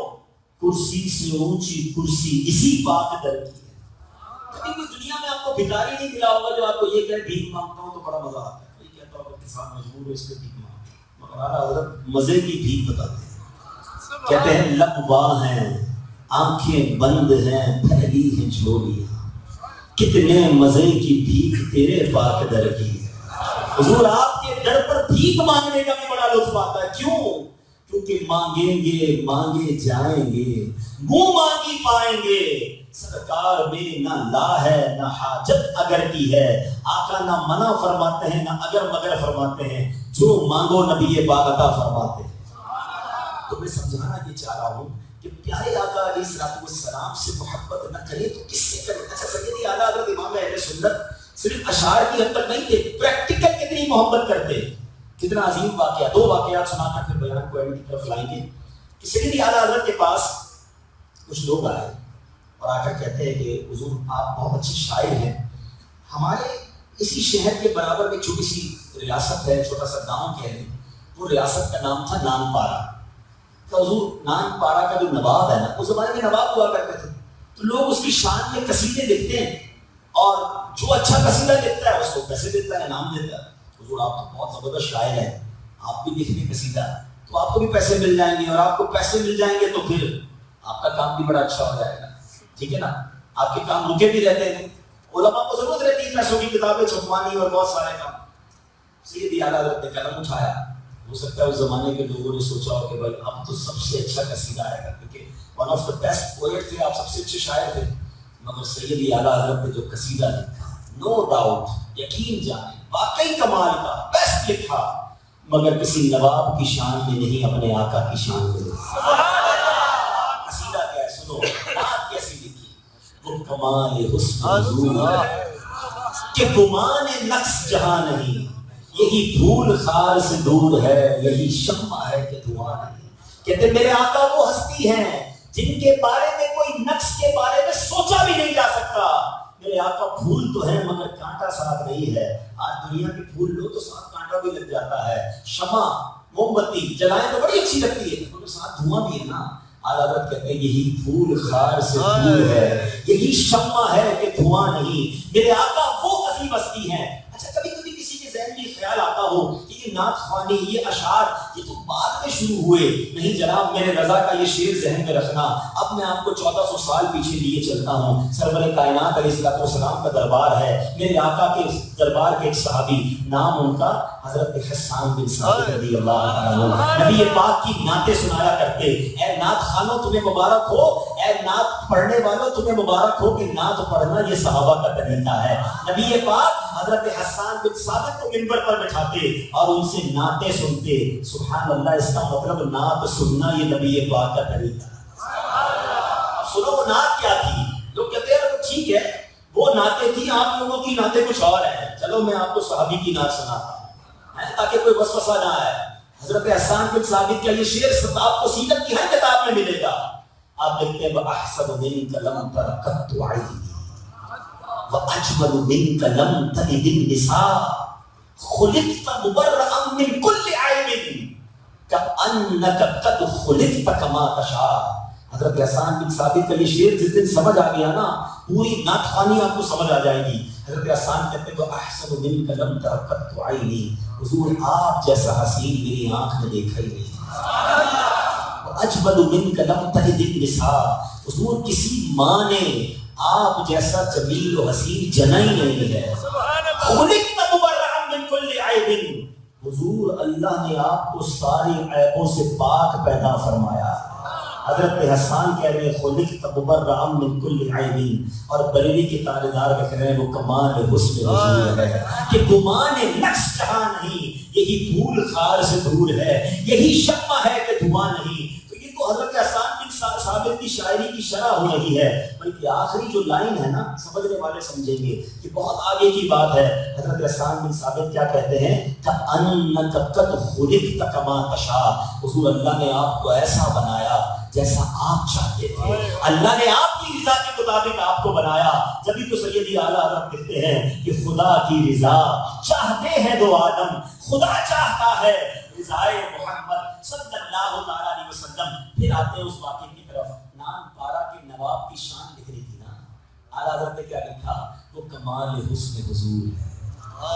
کرسی سے اونچی کرسی اسی پاک در کی ہے. کبھی کوئی دنیا میں آپ کو بھکاری نہیں ملا ہوگا جو آپ کو یہ کہے بھیک مانگتا ہوں تو بڑا مزہ آتا ہے. یہ کہتا ہوگا کسان مجبور ہے اس پہ بھیک مانگتا، مگر اعلیٰ حضرت مزے کی بھیک بتاتے ہیں. کہتے ہیں لب واہ ہیں، آنکھیں بند ہیں، پھیلی ہیں جھولیاں، کتنے مزے کی بھیک تیرے پاک در کی ہے. حضور آپ کے در پر بھیک مانگنے کا بھی بڑا لطف آتا ہے. کیوں؟ کیونکہ مانگیں گے مانگے جائیں گے، منہ مانگی پائیں گے. سرکار میں نہ لا ہے نہ حاجت اگر کی ہے، آقا نہ منع فرماتے ہیں نہ اگر مگر فرماتے ہیں، جو مانگو نبی پاک عطا فرماتے ہیں. تو میں سمجھانا یہ چاہ رہا ہوں کہ پیارے آقا علیہ الصلوۃ والسلام سے محبت نہ کرے تو کس سے کرے؟ اچھا سیدی اعلیٰ حضرت امام اہل سنت صرف اشعار کی حد تک نہیں تھے، پریکٹیکل کتنی محبت کرتے. کتنا عظیم واقعہ، 2 واقعات سنا کر پھر بیان کو اینڈ کی طرف لائیں گے. کہ سیدی اعلیٰ حضرت کے پاس کچھ لوگ آئے اور آ کر کہتے ہیں کہ حضور آپ بہت اچھے شاعر ہیں، ہمارے اسی شہر کے برابر میں چھوٹی سی ریاست ہے، چھوٹا سا گاؤں کہہ لیں، وہ ریاست کا نام تھا نان پارا. تو حضور نان پارا کا جو نواب ہے نا، اس زمانے میں نواب ہوا کرتے تھے، تو لوگ اس کی شان میں قصیدے لکھتے ہیں اور جو اچھا قصیدہ لکھتا ہے اس کو پیسے دیتا ہے، انعام دیتا ہے. حضور آپ تو بہت زبردست شاعر ہیں، آپ بھی لکھ لیں قصیدہ تو آپ کو بھی پیسے مل جائیں گے، اور آپ کو پیسے مل جائیں گے تو پھر آپ کا کام بھی بڑا اچھا ہو جائے گا. ٹھیک ہے نا، آپ کے کام رکے بھی رہتے ہیں، علماء کو ضرورت رہتی ہے پیسوں کی، کتابیں چھپوانی اور بہت سارے کام. سیدی اعلیٰ حضرت نے قلم اٹھایا. ہو سکتا ہے اس زمانے کے لوگوں نے سوچا ہو کہ بھائی اب تو سب سے اچھا قصیدہ آئے گا، کیونکہ one of the best poet تھے آپ، سب سے اچھے شاعر تھے. مگر سیدی اعلیٰ حضرت نے جو قصیدہ لکھا، نو ڈاؤٹ، یقین جانے واقعی کمال کا بیسٹ لکھا، مگر کسی نواب کی شان میں نہیں، اپنے آقا کی شان میں لکھا. قصیدہ کیا ہے سنو، بات کیسی لکھی. وہ کمال حسن حضور کہ گمان نقص جہاں نہیں، یہی دھول خار سے دور ہے، یہی شمع ہے کہ دھواں نہیں. کہتے میرے آقا وہ ہستی ہیں جن کے بارے میں کوئی نقص کے بارے میں سوچا بھی نہیں جا سکتا. میرے آقا پھول تو ہے مگر کانٹا ساتھ نہیں ہے. آج دنیا کے پھول لو تو ساتھ کانٹا بھی لگ جاتا ہے. شمع موم بتی جلائیں تو بڑی اچھی لگتی ہے مگر ساتھ دھواں بھی ہے نا. اعلیٰ حضرت کہتے ہیں یہی پھول خار سے دور ہے، یہی شمع ہے کہ دھواں نہیں. میرے آقا وہ عظیم ہستی ہیں. اچھا کبھی کبھی کسی کے ذہن میں خیال آتا ہو کہ یہ نعت خوانی، یہ اشعار یہ تو بعد میں شروع ہوئے. نہیں جناب، میرے رضا کا یہ شعر ذہن میں رکھنا. اب میں آپ کو 1400 سال پیچھے لیے چلتا ہوں. سرور کائنات علیہ الصلوۃ والسلام کا دربار ہے. میرے آقا کے دربار کے ایک صحابی، نام ان کا حضرت حسان بن ثابت رضی اللہ عنہ، نبی پاک کی نعتیں سنایا کرتے. اے نعت خوانوں تمہیں مبارک ہو، اے نعت پڑھنے والوں تمہیں مبارک ہو کہ نعت پڑھنا یہ صحابہ کا طریقہ ہے. نبی پاک حضرت حسان بن ثابت کو منبر پر بٹھاتے اور ان سے نعتیں سنتے. سبحان اللہ، اس کا مطلب نعت سننا یہ نبی پاک کا طریقہ ہے. سنو وہ نعت کیا تھی. لوگ کہتے ہیں ٹھیک ہے وہ نعتیں تھی، آپ لوگوں کی نعتیں کچھ اور ہیں. چلو میں آپ کو صحابی کی نعت سناتا ہوں تاکہ کوئی وسوسہ نہ آئے. حضرت حسان بن ثابت کا یہ شعر آپ کو سیرت کی ہر کتاب میں ملے گا. آپ دیکھتے ہیں وَأَحْسَنُ مِنْكَ لَمْ تَرَ قَطُّ عَيْنِي وَأَجْمَلُ مِنْكَ لَمْ تَلِدِ النِّسَاءُ خُلِقْتَ مُبَرَّأً مِنْ كُلِّ عَيْبٍ كَأَنَّكَ قَدْ خُلِقْتَ كَمَا تَشَاءُ. حضرت حسان بن ثابت کا یہ شعر جس دن سمجھ آ گیا نا، پوری نعت خوانی آپ کو سمجھ آ جائے گی. حضرت حسان کہتے ہیں وَأَحْسَنُ مِنْكَ لَمْ تَرَ قَطُّ عَيْنِي، حضور آپ جیسا حسین میری آنکھ نے دیکھا ہی نہیں. اجمل منک لم تلد النساء، حضور کسی ماں نے آپ جیسا جمیل و حسین جنا ہی نہیں ہے. خلقت مبرئا من کل عیب، حضور اللہ نے آپ کو ساری عیبوں سے پاک پیدا فرمایا. حضرت حسان کہہ رہے ہیں خلقت مبرأ من کل عیب، اور بریلی کے تاجدار کہہ رہے ہیں وہ کمال حسن حضور ہے کہ گمان نقص جہاں نہیں، یہی دھول خار سے دور ہے، یہی شمع ہے کہ دھواں نہیں۔ تو یہ تو حضرت حسان بن ثابت کی شاعری کی شرح ہو رہی ہے، بلکہ آخری جو لائن ہے نا سمجھنے والے سمجھیں گے کہ بہت آگے کی بات ہے۔ حضرت حسان بن ثابت کیا کہتے ہیں کأنک قد خلقت کما تشاء، حضور اللہ نے آپ کو ایسا بنایا جیسا آپ چاہتے تھے، اللہ نے آپ کی رضا کے مطابق آپ کو بنایا۔ جبھی تو سیدی اعلیٰ حضرت کہتے ہیں کہ خدا کی رضا چاہتے ہیں دو عالم، خدا چاہتا ہے رضائے محمد صلی اللہ تعالیٰ علیہ وسلم۔ پھر آتے ہیں اس واقعے کی طرف، نام پارا کے نواب کی شان لکھ رہی تھی نا، اعلیٰ حضرت نے کیا لکھا، وہ کمال حسن حضور ہے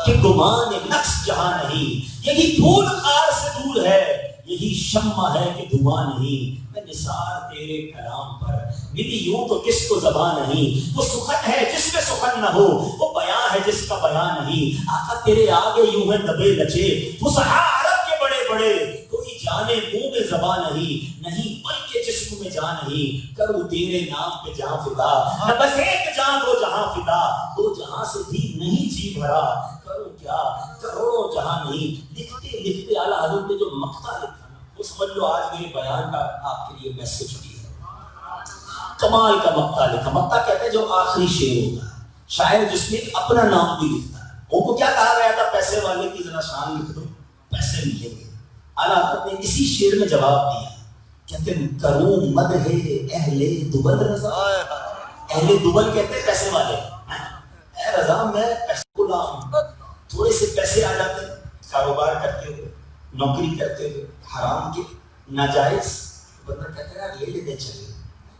کہ گمان نقص جہاں نہیں، یہی دھول خار سے دور ہے، یہی شمع ہے کہ دھواں نہیں۔ میں نثار تیرے کلام پر ملی یوں تو کس کو زبان نہیں، وہ سخن ہے جس میں سخن نہ ہو، وہ بیان ہے جس کا بیان نہیں۔ آقا تیرے آگے یوں ہیں دبے لچے فصحا عرب کے بڑے بڑے، کوئی جانے منہ میں زبان نہیں بلکہ جسم میں جان نہیں۔ کروں تیرے نام پہ جہاں فدا، نہ بس ایک جہاں دو جہاں فدا، دو جہاں سے بھی نہیں جی بھرا، کروں کیا کروڑوں جہاں نہیں۔ لکھتے لکھتے اعلیٰ حضرت نے جو مقطع لکھا نا وہ سمجھ لو آج میرے بیان کا آپ کے لیے میسج بھی ہے۔ کمال کا مقطع لکھا، مقطع کہتے ہیں جو آخری شعر ہوتا ہے، شاعر جس میں اپنا نام بھی لکھتا ہے۔ ان کو کیا کہا گیا تھا، پیسے والے کی ذرا شان لکھ دو پیسے ملیں گے۔ اعلیٰ حضرت نے اسی شعر میں جواب دیا، کہتے ہیں کروں مدح اہل دبل رضا، اہل دبل کہتے ہیں پیسے والے، اے رضا میں پیسے کو لاؤں، تھوڑے سے پیسے آ جاتے ہیں، کاروبار کرتے ہوئے، نوکری کرتے ہوئے، حرام کے ناجائز، بندہ کہتا ہے لے لیتے چلیے،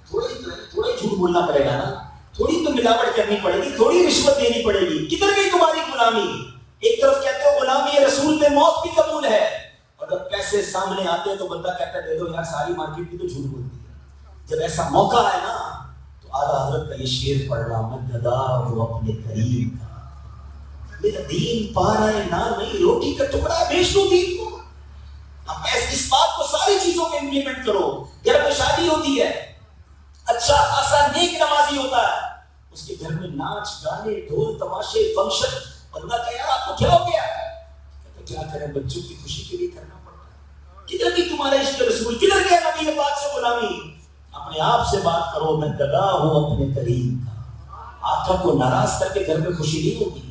تھوڑا ہی جھوٹ بولنا پڑے گا نا، تھوڑی تو ملاوٹ کرنی پڑے گی، تھوڑی رشوت دینی پڑے گی، کدھر گئی تمہاری غلامی؟ ایک طرف کہتے ہو غلامی رسول پہ موت بھی قبول ہے، اور جب پیسے سامنے آتے ہیں تو بندہ کہتا ہے دے دو یار، ساری مارکیٹ بھی تو جھوٹ بولتی ہے۔ جب ایسا موقع ہے نا تو اعلیٰ حضرت کا یہ شعر پڑھ رہا، میں گدا ہوں اپنے کریم کا، میرا دین پا رہا ہے نہ نہیں روٹی کا ٹکڑا ہے، بیچ دو دین کو۔ اب اس بات کو ساری چیزوں میں امپلیمنٹ کرو۔ گھر میں شادی ہوتی ہے، اچھا خاصا نیک نمازی ہوتا ہے، اس کے گھر میں ناچ گانے ڈھول تماشے فنکشن، بندہ کہے یار آپ کو کیا ہو گیا ہے؟ کہتے کیا کریں بچوں کی خوشی کے لیے کرنا پڑتا ہے۔ کدھر گئی تمہارا عشق رسول، کدھر گیا نبی پاک سے غلامی؟ اپنے آپ سے بات کرو، میں گدا ہوں اپنے کریم کا۔ آقا کو ناراض کر کے گھر میں خوشی نہیں ہوگی،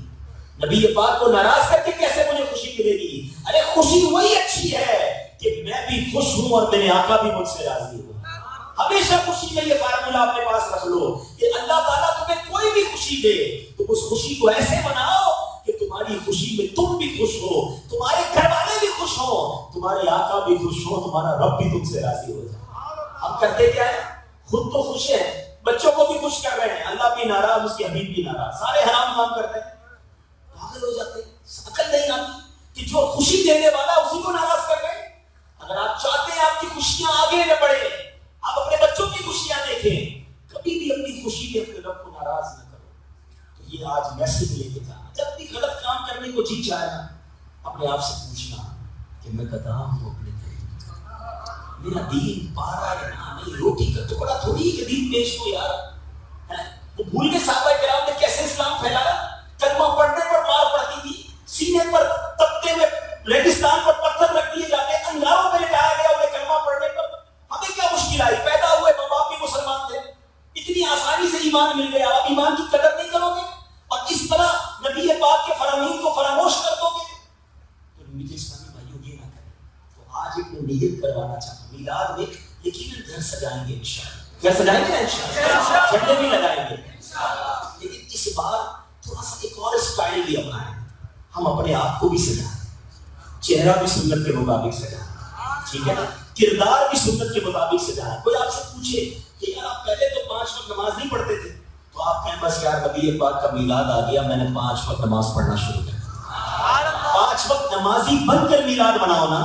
نبی پاک کو ناراض کر کے کیسے مجھے خوشی ملے گی؟ ارے خوشی وہی اچھی ہے کہ میں بھی خوش ہوں اور میرے آقا بھی مجھ سے راضی ہو۔ ہمیشہ خوشی میں یہ فارمولہ اپنے پاس رکھ لو کہ اللہ تعالیٰ تمہیں کوئی بھی خوشی دے تو اس خوشی کو ایسے بناؤ کہ تمہاری خوشی میں تم بھی خوش ہو، تمہارے گھر والے بھی خوش ہو، تمہارے آقا بھی خوش ہو، تمہارا رب بھی تم سے راضی ہو جائے۔ ہم کرتے کیا ہے، خود تو خوش ہیں، بچوں کو بھی خوش کر رہے ہیں، اللہ بھی ناراض، اس کے حبیب بھی ناراض، سارے حرام کام کرتے ہیں، پاگل ہو جاتے ہیں۔ عقل نہیں آتی کہ جو خوشی دینے والا اسی کو ناراض کر رہے ہیں۔ اگر آپ چاہتے ہیں آپ کی خوشیاں آگے نہ بڑھے، آپ اپنے بچوں کی خوشیاں دیکھیں، کبھی بھی اپنی خوشی میں اپنے رب کو ناراض نہ کرو۔ تو یہ آج میسج لے کے جانا، جب بھی غلط کام کرنے کو جی چاہے نا اپنے آپ سے پوچھنا کہ میں گدا ہوں اپنے کریم کا، میرا دین پا رہا ہے نا نہیں، روٹی کا ٹکڑا تھوڑی کہ دین بیچ دو یار۔ وہ بھول کے صحابہ کرام نے کیسے اسلام پھیلایا، کلمہ پڑھنے پر مار پڑتی تھی، سینے پر تپتے ہوئے ریگستان پر پتھر رکھ دیے جاتے، انگاروں میں لٹایا گیا انہیں کلمہ پڑھنے پر۔ ہمیں کیا مشکل آئی، پیدا ہوئے ماں باپ بھی مسلمان تھے، اتنی آسانی سے ایمان مل گیا، آپ ایمان کی قدر نہیں کرو گے اور اس طرح نبی پاک کے فرامین کو فراموش کر دو گے تو مجھے اسلامی بھائیوں یہ نہ کریں۔ تو آج ایک میں نیت کروانا چاہتا ہوں، میلاد میں یقیناً گھر سجائیں گے انشاءاللہ، گھر سجائیں گے نا انشاءاللہ، جھنڈے بھی لگائیں گے، لیکن اس بار تھوڑا سا ایک اور اسٹائل بھی اپنائیں، ہم اپنے آپ کو بھی سجائیں، چہرہ بھی سنت کے مطابق سجائیں، ٹھیک ہے نا، کردار بھی سنت کے مطابق سجائیں۔ کوئی آپ سے پوچھے کہ یار آپ پہلے تو 5 وقت نماز نہیں پڑھتے تھے، تو آپ کہیں بس یار نبی پاک کا میلاد آ گیا میں نے 5 وقت نماز پڑھنا شروع کر دیا۔ 5 وقت نمازی بن کر میلاد مناؤ نا،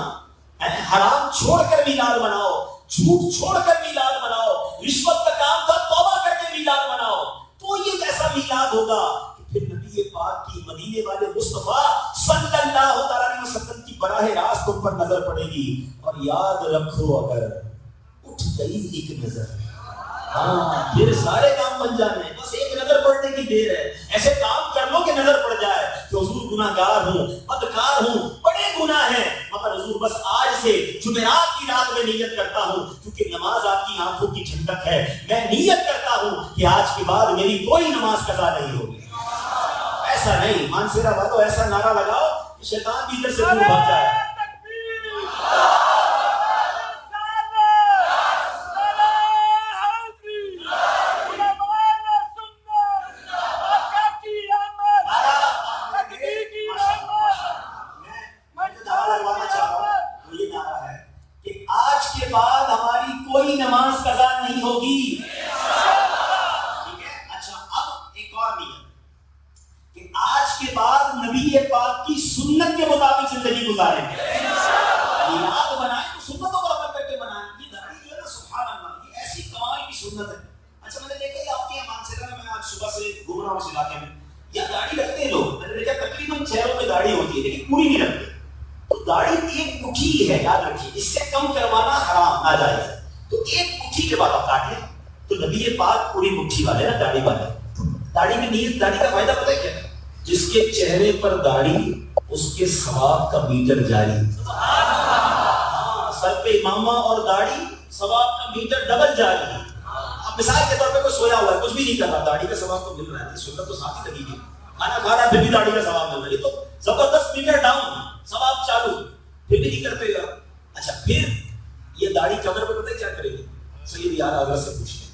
حرام چھوڑ کر میلاد مناؤ، جھوٹ چھوڑ کر میلاد مناؤ، رشوت کا کام تھا توبہ کر کے میلاد مناؤ، تو یہ کیسا میلاد ہوگا کہ پھر نبی پاک کی مدینے والے مصطفیٰ صلی اللہ تعالیٰ علیہ وسلم کی براہ راست تم پر نظر پڑے گی۔ اور یاد رکھو اگر اٹھ گئی ایک نظر، ہاں پھر سارے کام بن جانے، بس ایک نظر پڑنے کی دیر ہے. ایسے کام کر لو کہ نظر پڑ جائے کہ حضور گناہ گار ہوں، بدکار ہوں، بڑے گناہ ہیں، مگر حضور بس آج سے جمعرات کی رات میں نیت کرتا ہوں، کیونکہ نماز آپ کی آنکھوں کی ٹھنڈک ہے، میں نیت کرتا ہوں کہ آج کے بعد میری کوئی نماز قضا نہیں ہوگی. ایسا نہیں، مانسیرا والو ایسا نعرہ لگاؤ کہ شیطان بھی ادھر سے دور بھاگ جائے. کوئی نماز قضا نہیں ہوگی. ٹھیک ہے. اچھا اب ایک اور نیت کہ آج کے بعد نبی پاک کی سنت کے مطابق زندگی گزاریں گے. میلاد بنائیں تو سنتوں پر عمل کر کے بنائیں. یہ داڑھی جو ہے نا سبحان اللہ یہ ایسی کمال کی سنت ہے. اچھا میں نے دیکھا یہ آپ کے یہاں مانسیرا میں آج صبح سے گھوم رہا ہوں اس علاقے میں، یہ داڑھی رکھتے ہیں لوگ. میں نے دیکھا تقریباً چہروں پہ داڑھی ہوتی ہے لیکن پوری نہیں رکھتے. تو داڑھی ایک مٹھی ہے، یاد رکھیے، اس سے کم کروانا حرام ناجائز ہے. تو ایک مٹھی کے بعد آپ کاٹ لیں. تو نبی پاک پوری مٹھی والے نا، داڑھی والے. داڑھی میں نیت، داڑھی کا فائدہ پتہ ہے کیا؟ جس کے چہرے پر داڑھی اس کے ثواب کا میٹر جاری. ہاں سر پہ امامہ اور داڑھی، ثواب کا میٹر ڈبل جاری. اب مثال کے طور پہ کوئی سویا ہوا ہے، کچھ بھی نہیں کر رہا، داڑھی کا ثواب تو مل رہا ہے، سنت تو ساتھ ہی لگی ہوئی، کھانا کھا رہا ہے پھر بھی داڑھی کا ثواب مل رہا ہے، تو زبردست میٹر ڈاؤن، ثواب چالو، پھر بھی نہیں کرتے گا. اچھا پھر یہ داڑھی قبر پہ پتہ ہے کیا کرے گی؟ سید یار حضرت سے پوچھتے ہیں،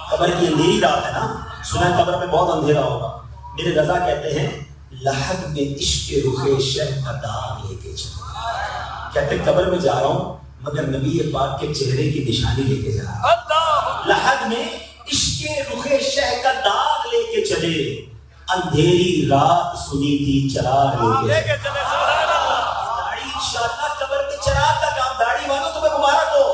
قبر کی اندھیری رات ہے نا، سنا قبر میں بہت اندھیرا ہوگا. میرے رضا کہتے ہیں لحد میں عشق رخ شہ کا داغ لے کے چلے. کہتے قبر میں جا رہا ہوں مگر نبی پاک کے چہرے کی نشانی لے کے جا رہا ہوں. لحد میں عشق رخ شہ کا داغ لے کے چلے، اندھیری رات سنی تھی چراغ لے کے چلے. داڑھی انشاءاللہ قبر کے چراغ کا کام. داڑھی والوں تمہیں مبارک ہو.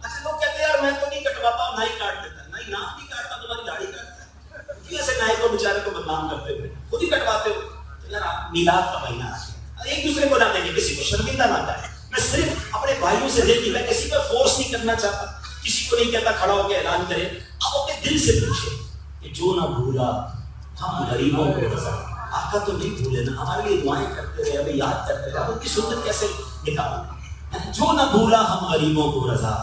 اچھا لوگ کہتے ہیں یار میں تو نہیں کٹواتا ہوں، نائی کاٹ دیتا ہے. نہیں نام نہیں کاٹتا، تمہاری داڑھی کاٹتا ہے. کیوں ایسے نائی کو بیچارے کو بدنام کرتے ہوئے خود ہی کٹواتے ہو؟ یار میلاد کا مہینہ ہے، ایک دوسرے کو نہ دیں گے، کسی کو شرمندہ نہ کریں. میں صرف اپنے بھائیوں سے دیکھی، میں کسی پر فورس نہیں کرنا چاہتا، کسی کو نہیں کہتا کھڑا ہو کے اعلان کرے. آپ اپنے دل سے پوچھیں کہ جو نہ بھولا ہم غریبوں کو رضا. آقا تو نہیں بھولے نا، ہمارے لیے دعائیں کرتے رہے، ہمیں یاد کرتے رہے. ان کی سنت کیسے نکالیں؟ جو نہ بھولا ہم غریبوں کو رضا،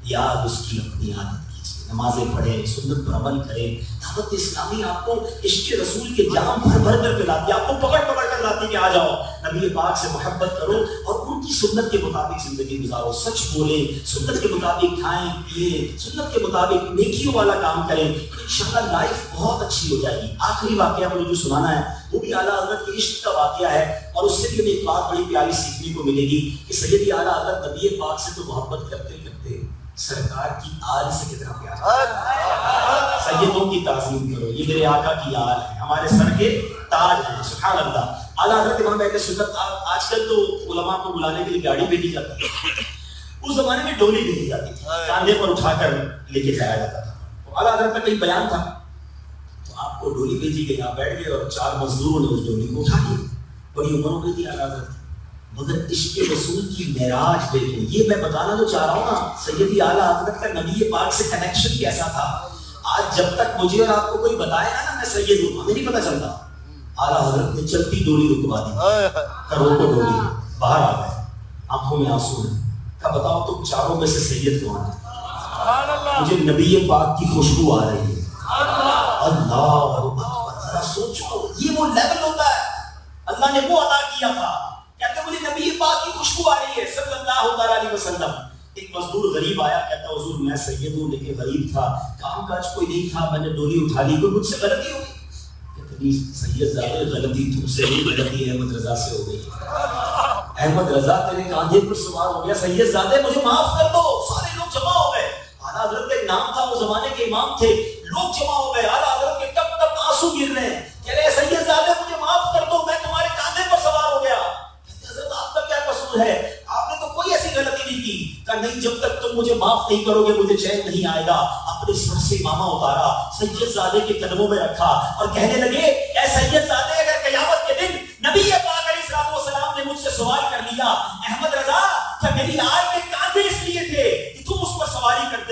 یاد اس کی اپنی عادت کیجیے. نمازیں پڑھیں، سنت پر عمل کریں. دعوت اسلامی آپ کو عشق رسول کے جام بھر بھر کر پلاتی ہے، آپ کو پکڑ پکڑ کر لاتی ہے کہ آ جاؤ نبی پاک سے محبت کرو اور ان کی سنت کے مطابق زندگی گزارو. سچ بولیں، سنت کے مطابق کھائیں پیئیں، سنت کے مطابق نیکیوں والا کام کریں. انشاءاللہ لائف بہت اچھی ہو جائے گی. آخری واقعہ مجھے جو سنانا ہے وہ بھی اعلیٰ حضرت کے عشق کا واقعہ ہے، اور اس سے بھی ہمیں ایک بات بڑی پیاری سیکھنے کو ملے گی کہ سیدی اعلیٰ حضرت نبی پاک سے تو محبت کرتے کرتے سرکار کی آل سے کتنا پیار. سیدوں کی تعظیم کرو، یہ میرے آقا کی آل ہے، ہمارے سر کے تاج ہیں. سبحان اللہ. اعلیٰ حضرت امام اہل سنت، آج کل تو علماء کو بلانے کے لیے گاڑی بھیجی جاتی ہے، اس زمانے میں ڈولی بھیجی جاتی تھی، کاندھے پر اٹھا کر لے کے جایا جاتا تھا. تو اعلیٰ حضرت کا کئی بیان تھا، تو آپ کو ڈولی بھیجی گئی، آپ بیٹھ گئے اور 4 مزدوروں نے اس ڈولی کو اٹھا لیا. بڑی عمر ہو گئی تھی اعلیٰ حضرت، مگر عشق رسول کی معراج دیکھو. یہ میں بتانا جو چاہ رہا ہوں نا، سیدی اعلیٰ حضرت کا نبی پاک سے کنیکشن کیسا تھا. آج جب تک مجھے اور آپ کو کوئی بتائے گا نا میں سید ہوں، ہمیں نہیں پتا چلتا. اعلیٰ حضرت نے چلتی ڈولی رکوا دی، کرو کو ڈولی باہر آ گئے، آنکھوں میں آنسو ہیں. کہا بتاؤ تم چاروں میں سے سید کون ہے؟ مجھے نبی پاک کی خوشبو آ رہی ہے. اللہ ذرا سوچو، یہ وہ لیول ہوتا ہے اللہ نے وہ عطا کیا تھا. کہتے مجھے نبی پاک کی خوشبو آ رہی ہے صلی اللہ علیہ وسلم. ایک مزدور غریب آیا، کہتا حضور میں سید ہوں لیکن غریب تھا، کام کاج کوئی نہیں تھا، میں نے ڈولی اٹھا لی، کوئی مجھ سے غلطی ہو گئی؟ کہتے سید زادے غلطی تم سے نہیں، غلطی احمد رضا سے ہو گئی. احمد رضا تیرے کاندھے پر سوار ہو گیا، سید زادے مجھے معاف کر دو. سارے لوگ جمع ہو گئے. اعلیٰ حضرت کا ایک نام تھا، وہ زمانے کے امام تھے. لوگ جمع ہو گئے، اعلیٰ حضرت کے ٹپ ٹپ آنسو گر رہے ہیں، کہہ رہے سید زادے مجھے معاف کر دو، میں تمہارے کاندھے پر سوار ہو گیا. حضرت آپ کا کیا قصور ہے؟ آپ نے تو کوئی ایسی غلطی نہیں کی. کہا نہیں، جب تک تم مجھے معاف نہیں کرو گے مجھے چین نہیں آئے گا. اپنے سر سے امامہ اتارا، سید زادے کے قدموں میں رکھا اور کہنے لگے اے سید زادے، اگر قیامت کے دن نبی پاک علیہ الصلوۃ والسلام نے مجھ سے سوال کر لیا احمد رضا کیا میری آل کے کاندھے اس لیے تھے کہ تم اس پر سواری کرتے